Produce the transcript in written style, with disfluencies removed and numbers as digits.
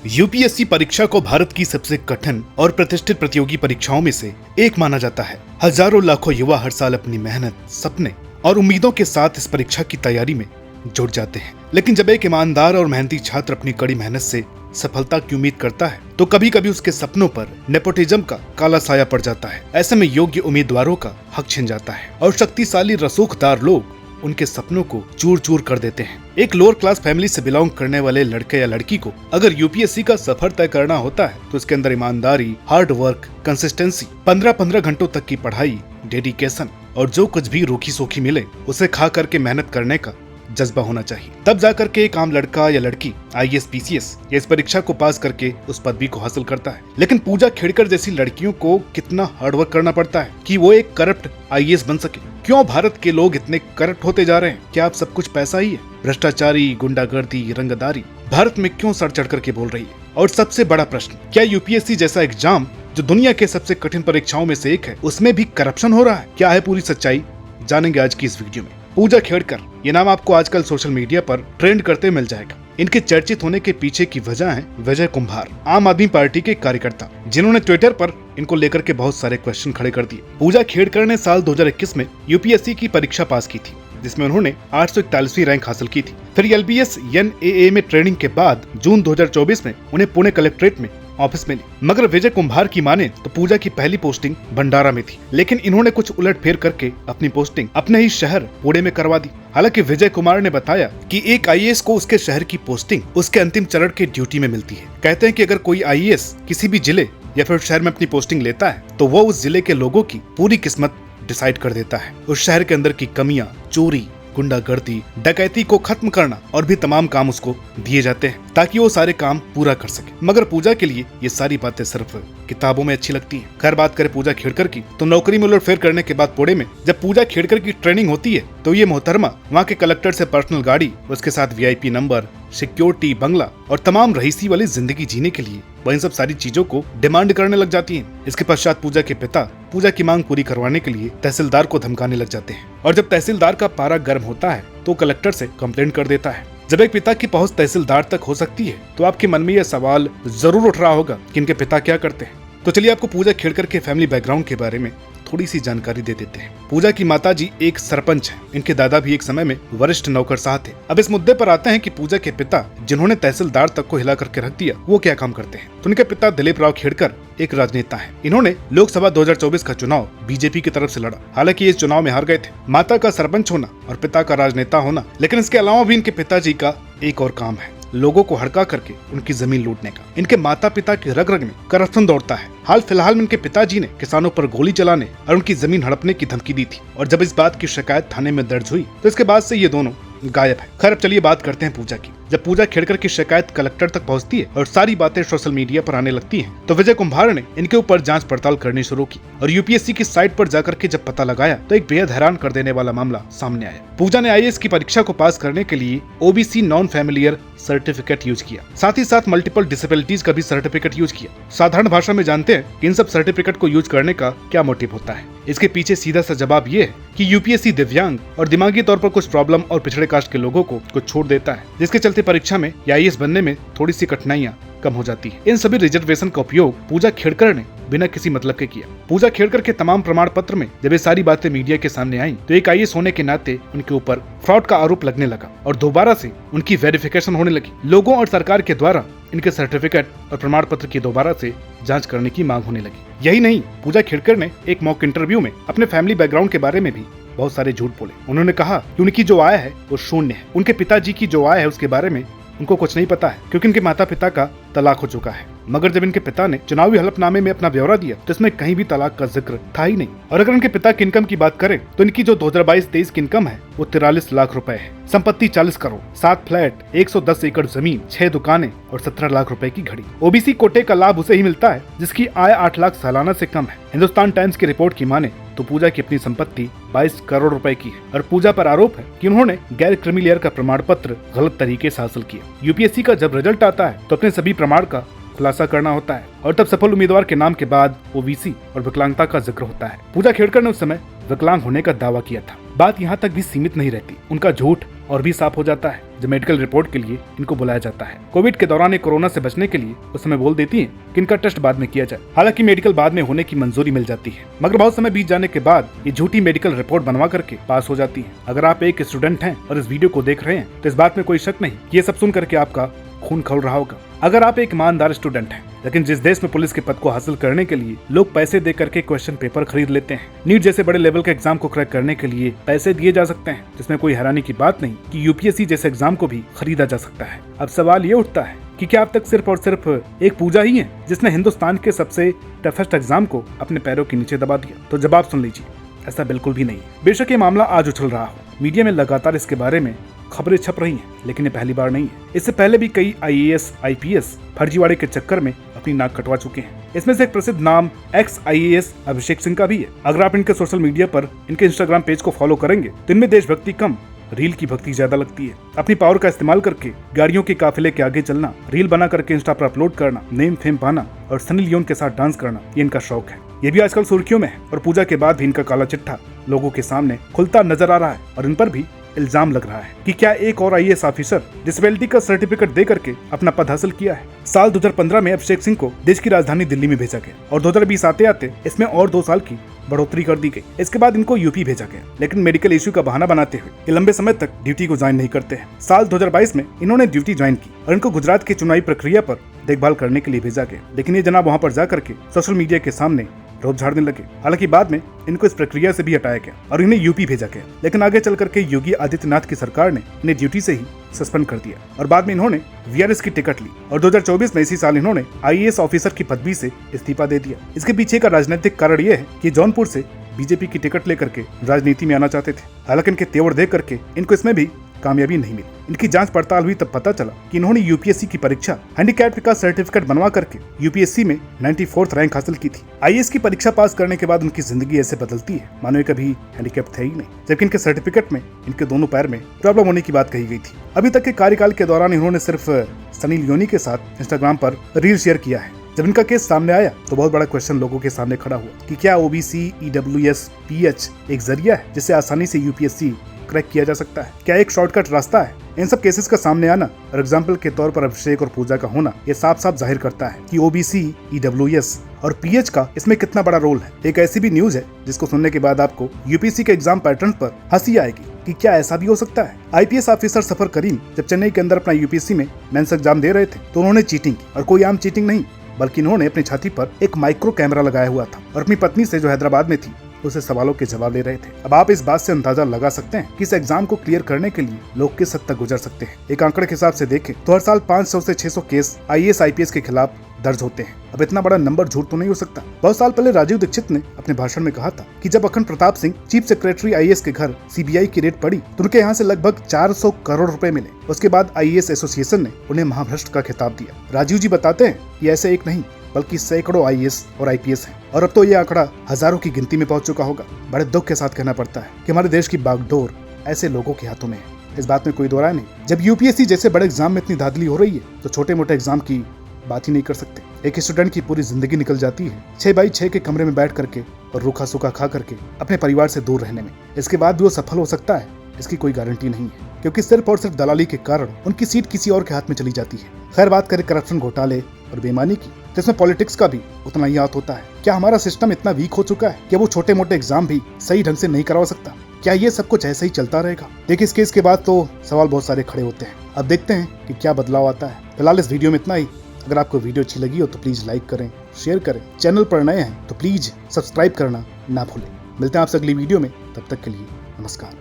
UPSC परीक्षा को भारत की सबसे कठिन और प्रतिष्ठित प्रतियोगी परीक्षाओं में से एक माना जाता है। हजारों लाखों युवा हर साल अपनी मेहनत, सपने और उम्मीदों के साथ इस परीक्षा की तैयारी में जुट जाते हैं। लेकिन जब एक ईमानदार और मेहनती छात्र अपनी कड़ी मेहनत से सफलता की उम्मीद करता है तो कभी कभी उसके सपनों पर नेपोटिज्म का काला साया पड़ जाता है। ऐसे में योग्य उम्मीदवारों का हक छिन जाता है और शक्तिशाली रसूखदार लोग उनके सपनों को चूर चूर कर देते हैं। एक लोअर क्लास फैमिली से बिलोंग करने वाले लड़के या लड़की को अगर यूपीएससी का सफर तय करना होता है तो इसके अंदर ईमानदारी, हार्ड वर्क, कंसिस्टेंसी, 15-15 घंटों तक की पढ़ाई, डेडिकेशन और जो कुछ भी रूखी सूखी मिले उसे खा करके मेहनत करने का जज्बा होना चाहिए। तब जाकर के एक आम लड़का या लड़की आईएएस, पीसीएस या इस परीक्षा को पास करके उस पदवी को हासिल करता है। लेकिन पूजा खेड़कर जैसी लड़कियों को कितना हार्डवर्क करना पड़ता है कि वो एक करप्ट आईएएस बन सके। क्यों भारत के लोग इतने करप्ट होते जा रहे हैं? क्या आप सब कुछ पैसा ही है? भ्रष्टाचारी, गुंडागर्दी, रंगदारी भारत में क्यों सर चढ़ करके बोल रही है? और सबसे बड़ा प्रश्न, क्या यूपीएससी जैसा एग्जाम जो दुनिया के सबसे कठिन परीक्षाओं में से एक है उसमें भी करप्शन हो रहा है? क्या है पूरी सच्चाई? जानेंगे आज की इस वीडियो में। पूजा खेड़कर, ये नाम आपको आजकल सोशल मीडिया पर ट्रेंड करते मिल जाएगा। इनके चर्चित होने के पीछे की वजह है विजय कुंभार, आम आदमी पार्टी के कार्यकर्ता, जिन्होंने ट्विटर पर इनको लेकर के बहुत सारे क्वेश्चन खड़े कर दिए। पूजा खेड़कर ने साल 2021 में यूपीएससी की परीक्षा पास की थी जिसमें उन्होंने 841वीं रैंक हासिल की थी। फिर एलबीएस एनएए में ट्रेनिंग के बाद जून 2024 में उन्हें पुणे कलेक्ट्रेट में ऑफिस मिली। मगर विजय कुंभार की माने तो पूजा की पहली पोस्टिंग भंडारा में थी, लेकिन इन्होंने कुछ उलटफेर करके अपनी पोस्टिंग अपने ही शहर पुणे में करवा दी। हालांकि विजय कुमार ने बताया कि एक आईएएस को उसके शहर की पोस्टिंग उसके अंतिम चरण के ड्यूटी में मिलती है। कहते हैं कि अगर कोई आईएएस किसी भी जिले या फिर शहर में अपनी पोस्टिंग लेता है तो वो उस जिले के लोगों की पूरी किस्मत डिसाइड कर देता है। उस शहर के अंदर की कमियां, चोरी, गुंडागर्दी, डकैती को खत्म करना और भी तमाम काम उसको दिए जाते हैं ताकि वो सारे काम पूरा कर सके। मगर पूजा के लिए ये सारी बातें सिर्फ किताबों में अच्छी लगती हैं। खैर, बात करें पूजा खेड़कर की तो नौकरी में उलटफेर करने के बाद पुणे में जब पूजा खेड़कर की ट्रेनिंग होती है तो ये मोहतरमा वहाँ के कलेक्टर से पर्सनल गाड़ी, उसके साथ वीआईपी नंबर, सिक्योरिटी, बंगला और तमाम रईसी वाली जिंदगी जीने के लिए वह इन सब सारी चीजों को डिमांड करने लग जाती हैं। इसके पश्चात पूजा के पिता पूजा की मांग पूरी करवाने के लिए तहसीलदार को धमकाने लग जाते हैं और जब तहसीलदार का पारा गर्म होता है तो कलेक्टर से कंप्लेंट कर देता है। जब एक पिता की पहुंच तहसीलदार तक हो सकती है तो आपके मन में यह सवाल जरूर उठ रहा होगा कि इनके पिता क्या करते हैं। तो चलिए आपको पूजा खेड़कर के फैमिली बैकग्राउंड के बारे में थोड़ी सी जानकारी दे देते हैं। पूजा की माताजी एक सरपंच हैं। इनके दादा भी एक समय में वरिष्ठ नौकरशाह थे। अब इस मुद्दे पर आते हैं कि पूजा के पिता, जिन्होंने तहसीलदार तक को हिला करके रख दिया, वो क्या काम करते हैं। तो इनके पिता दिलीप राव खेड़कर एक राजनेता हैं। इन्होंने लोकसभा 2024 का चुनाव बीजेपी की तरफ से लड़ा। हालांकि इस चुनाव में हार गए थे। माता का सरपंच होना और पिता का राजनेता होना, लेकिन इसके अलावा भी इनके पिताजी का एक और काम है, लोगों को हड़का करके उनकी जमीन लूटने का। इनके माता पिता की रग रग में करप्शन दौड़ता है। हाल फिलहाल में इनके पिताजी ने किसानों पर गोली चलाने और उनकी जमीन हड़पने की धमकी दी थी और जब इस बात की शिकायत थाने में दर्ज हुई तो इसके बाद से ये दोनों गायब है। खैर, अब चलिए बात करते हैं पूजा की। जब पूजा खेड़कर की शिकायत कलेक्टर तक पहुंचती है और सारी बातें सोशल मीडिया पर आने लगती हैं, तो विजय कुंभार ने इनके ऊपर जांच पड़ताल करनी शुरू की और यूपीएससी की साइट पर जाकर के जब पता लगाया तो एक बेहद हैरान कर देने वाला मामला सामने आया। पूजा ने आईएएस की परीक्षा को पास करने के लिए OBC non familiar certificate use किया, साथ ही साथ मल्टीपल डिसेबिलिटीज का भी सर्टिफिकेट यूज किया। साधारण भाषा में जानते हैं कि इन सब सर्टिफिकेट को यूज करने का क्या मोटिव होता है। इसके पीछे सीधा सा जवाब ये है कि यूपीएससी दिव्यांग और दिमागी तौर पर कुछ प्रॉब्लम और पिछड़े कास्ट के लोगों को कुछ छोड़ देता है, जिसके चलते परीक्षा में आईएएस बनने में थोड़ी सी कठिनाइयां कम हो जाती है। इन सभी रिजर्वेशन का उपयोग पूजा खेड़कर ने बिना किसी मतलब के किया। पूजा खेड़कर के तमाम प्रमाण पत्र में जब ये सारी बातें मीडिया के सामने आई तो एक आईएएस होने के नाते उनके ऊपर फ्रॉड का आरोप लगने लगा और दोबारा से उनकी वेरिफिकेशन होने लगी। लोगों और सरकार के द्वारा इनके सर्टिफिकेट और प्रमाण पत्र की दोबारा से जांच करने की मांग होने लगी। यही नहीं, पूजा खेड़कर ने एक मॉक इंटरव्यू में अपने फैमिली बैकग्राउंड के बारे में भी बहुत सारे झूठ बोले। उन्होंने कहा कि उनकी जो आय है वो शून्य है। उनके पिताजी की जो आय है उसके बारे में उनको कुछ नहीं पता है क्योंकि इनके माता पिता का तलाक हो चुका है। मगर जब इनके पिता ने चुनावी हलफनामे में अपना ब्यौरा दिया तो इसमें कहीं भी तलाक का जिक्र था ही नहीं। और अगर इनके पिता की इनकम की बात करें तो इनकी जो 2022-23 की इनकम है वो 43 लाख रुपए है। संपत्ति 40 करोड़, 7 फ्लैट, 110 एकड़ जमीन, 6 दुकानें और 17 लाख रुपए की घड़ी। ओबीसी कोटे का लाभ उसे ही मिलता है जिसकी आय 8 लाख सालाना से कम है। हिंदुस्तान टाइम्स की रिपोर्ट की माने तो पूजा की अपनी संपत्ति 22 करोड़ रुपए की है और पूजा पर आरोप है कि उन्होंने गैर क्रीमी का प्रमाण पत्र गलत तरीके से हासिल किया। यूपीएससी का जब रिजल्ट आता है तो अपने सभी प्रमाण का खुलासा करना होता है और तब सफल उम्मीदवार के नाम के बाद ओबीसी और विकलांगता का जिक्र होता है। पूजा खेड़कर ने उस समय विकलांग होने का दावा किया था। बात यहाँ तक भी सीमित नहीं रहती। उनका झूठ और भी साफ हो जाता है जब मेडिकल रिपोर्ट के लिए इनको बुलाया जाता है। कोविड के दौरान ये कोरोना से बचने के लिए उस समय बोल देती हैं कि इनका टेस्ट बाद में किया जाए। हालांकि मेडिकल बाद में होने की मंजूरी मिल जाती है, मगर बहुत समय बीत जाने के बाद ये झूठी मेडिकल रिपोर्ट बनवा करके पास हो जाती है। अगर आप एक स्टूडेंट हैं और इस वीडियो को देख रहे हैं तो इस बात में कोई शक नहीं कि ये सब सुन करके आपका खून खौल रहा होगा। अगर आप एक ईमानदार स्टूडेंट हैं, लेकिन जिस देश में पुलिस के पद को हासिल करने के लिए लोग पैसे दे करके क्वेश्चन पेपर खरीद लेते हैं, नीट जैसे बड़े लेवल के एग्जाम को क्रैक करने के लिए पैसे दिए जा सकते हैं, जिसमें कोई हैरानी की बात नहीं कि यूपीएससी जैसे एग्जाम को भी खरीदा जा सकता है। अब सवाल ये उठता है कि क्या अब तक सिर्फ और सिर्फ एक पूजा ही है जिसने हिंदुस्तान के सबसे टफेस्ट एग्जाम को अपने पैरों के नीचे दबा दिया? तो जवाब सुन लीजिए, ऐसा बिल्कुल भी नहीं। बेशक ये मामला आज उछल रहा हो, मीडिया में लगातार इसके बारे में खबरें छप रही हैं, लेकिन ये पहली बार नहीं है। इससे पहले भी कई आईएएस आईपीएस फर्जीवाड़े के चक्कर में अपनी नाक कटवा चुके हैं। इसमें से एक प्रसिद्ध नाम एक्स आईएएस अभिषेक सिंह का भी है। अगर आप इनके सोशल मीडिया पर इनके इंस्टाग्राम पेज को फॉलो करेंगे तो इनमें देशभक्ति कम रील की भक्ति ज्यादा लगती है। अपनी पावर का इस्तेमाल करके गाड़ियों के काफिले के आगे चलना, रील बना करके इंस्टा पर अपलोड करना, नेम फेम पाना और सनी लियोन के साथ डांस करना, ये इनका शौक है। ये भी आजकल सुर्खियों में है और पूजा के बाद भी इनका काला चिट्ठा लोगों के सामने खुलता नजर आ रहा है और इन पर भी इल्जाम लग रहा है कि क्या एक और आईएएस ऑफिसर डिसेबिलिटी का सर्टिफिकेट दे करके अपना पद हासिल किया है। साल 2015 में अभिषेक सिंह को देश की राजधानी दिल्ली में भेजा गया और 2020 आते आते इसमें और 2 साल की बढ़ोतरी कर दी गई। इसके बाद इनको यूपी भेजा गया, लेकिन मेडिकल इश्यू का बहाना बनाते हुए ये लंबे समय तक ड्यूटी को ज्वाइन नहीं करते हैं। साल 2022 में इन्होंने ड्यूटी ज्वाइन की और इनको गुजरात की चुनावी प्रक्रिया पर देखभाल करने के लिए भेजा गया, लेकिन ये जनाब वहाँ पर जाकर के सोशल मीडिया के सामने रोब झाड़ने लगे। हालांकि बाद में इनको इस प्रक्रिया से भी हटाया गया और इन्हें यूपी भेजा गया, लेकिन आगे चल करके योगी आदित्यनाथ की सरकार ने इन्हें ड्यूटी से ही सस्पेंड कर दिया और बाद में इन्होंने वीआरएस की टिकट ली और 2024 में इसी साल इन्होंने आईएएस ऑफिसर की पदवी से इस्तीफा दे दिया। इसके पीछे का राजनीतिक कारण यह है कि जौनपुर से बीजेपी की टिकट लेकर के राजनीति में आना चाहते थे। हालांकि इनके तेवर देख करके इनको इसमें भी कामयाबी नहीं मिली। इनकी जांच पड़ताल हुई तब पता चला कि इन्होंने यूपीएससी की परीक्षा हैंडीकैप्ड का सर्टिफिकेट बनवा करके यूपीएससी में 94th रैंक हासिल की थी। आईएएस की परीक्षा पास करने के बाद उनकी जिंदगी ऐसे बदलती है मानो ये कभी हैंडीकैप्ड थे ही नहीं, जबकि इनके सर्टिफिकेट में इनके दोनों पैर में प्रॉब्लम होने की बात कही गई थी। अभी तक के कार्यकाल के दौरान इन्होंने सिर्फ सनी लियोनी के साथ इंस्टाग्राम पर रील शेयर किया है। जब इनका केस सामने आया तो बहुत बड़ा क्वेश्चन लोगों के सामने खड़ा हुआ कि क्या ओबीसी ईडब्ल्यूएस पीएच एक जरिया है जिससे आसानी से यूपीएससी क्रैक किया जा सकता है? क्या एक शॉर्टकट रास्ता है? इन सब केसेस का सामने आना और एग्जाम्पल के तौर पर अभिषेक और पूजा का होना ये साफ साफ जाहिर करता है कि ओबीसी ईडब्ल्यूएस और पीएच का इसमें कितना बड़ा रोल है। एक ऐसी भी न्यूज है जिसको सुनने के बाद आपको यूपीएससी के एग्जाम पैटर्न पर हंसी आएगी कि क्या ऐसा भी हो सकता है। आईपीएस ऑफिसर सफर करीम जब चेन्नई के अंदर अपना यूपीएससी में मेंस एग्जाम दे रहे थे तो उन्होंने चीटिंग की, और कोई आम चीटिंग नहीं बल्कि इन्होंने अपनी छाती पर एक माइक्रो कैमरा लगाया हुआ था और अपनी पत्नी से जो हैदराबाद में थी उसे सवालों के जवाब दे रहे थे। अब आप इस बात से अंदाजा लगा सकते हैं कि इस एग्जाम को क्लियर करने के लिए लोग किस हद तक गुजर सकते हैं। एक आंकड़े के हिसाब से देखें तो हर साल 500 से 600 केस आईएएस आईपीएस के खिलाफ दर्ज होते हैं। अब इतना बड़ा नंबर झूठ तो नहीं हो सकता। बहुत साल पहले राजीव दीक्षित ने अपने भाषण में कहा था कि जब अखंड Pratap Singh chief secretary IAS के घर सीबीआई की रेड पड़ी तो उनके यहाँ से लगभग 400 करोड़ रुपए मिले। उसके बाद आईएएस एसोसिएशन ने उन्हें महाभ्रष्ट का खिताब दिया। राजीव जी बताते हैं कि ऐसे एक नहीं बल्कि सैकड़ों आईएएस और आईपीएस हैं और अब तो ये आंकड़ा हजारों की गिनती में पहुंच चुका होगा। बड़े दुख के साथ कहना पड़ता है कि हमारे देश की बागडोर ऐसे लोगों के हाथों में है, इस बात में कोई दो राय नहीं। जब यूपीएससी जैसे बड़े एग्जाम में इतनी धांधली हो रही है तो छोटे मोटे एग्जाम की बात ही नहीं कर सकते। एक स्टूडेंट की पूरी जिंदगी निकल जाती है 6x6 के कमरे में बैठ करके और रूखा सूखा खा करके अपने परिवार से दूर रहने में। इसके बाद भी वो सफल हो सकता है इसकी कोई गारंटी नहीं है, क्योंकि सिर्फ और सिर्फ दलाली के कारण उनकी सीट किसी और के हाथ में चली जाती है। खैर, बात करें करप्शन, घोटाले और बेईमानी की तो इसमें पॉलिटिक्स का भी उतना ही हाथ होता है। क्या हमारा सिस्टम इतना वीक हो चुका है कि वो छोटे मोटे एग्जाम भी सही ढंग से नहीं करवा सकता? क्या ये सब कुछ ऐसे ही चलता रहेगा? देखिए, इस केस के बाद तो सवाल बहुत सारे खड़े होते हैं। अब देखते हैं कि क्या बदलाव आता है। फिलहाल इस वीडियो में इतना ही। अगर आपको वीडियो अच्छी लगी हो तो प्लीज लाइक करें, शेयर करें। चैनल पर नए हैं तो प्लीज सब्सक्राइब करना ना भूलें। मिलते हैं आपसे अगली वीडियो में, तब तक के लिए नमस्कार।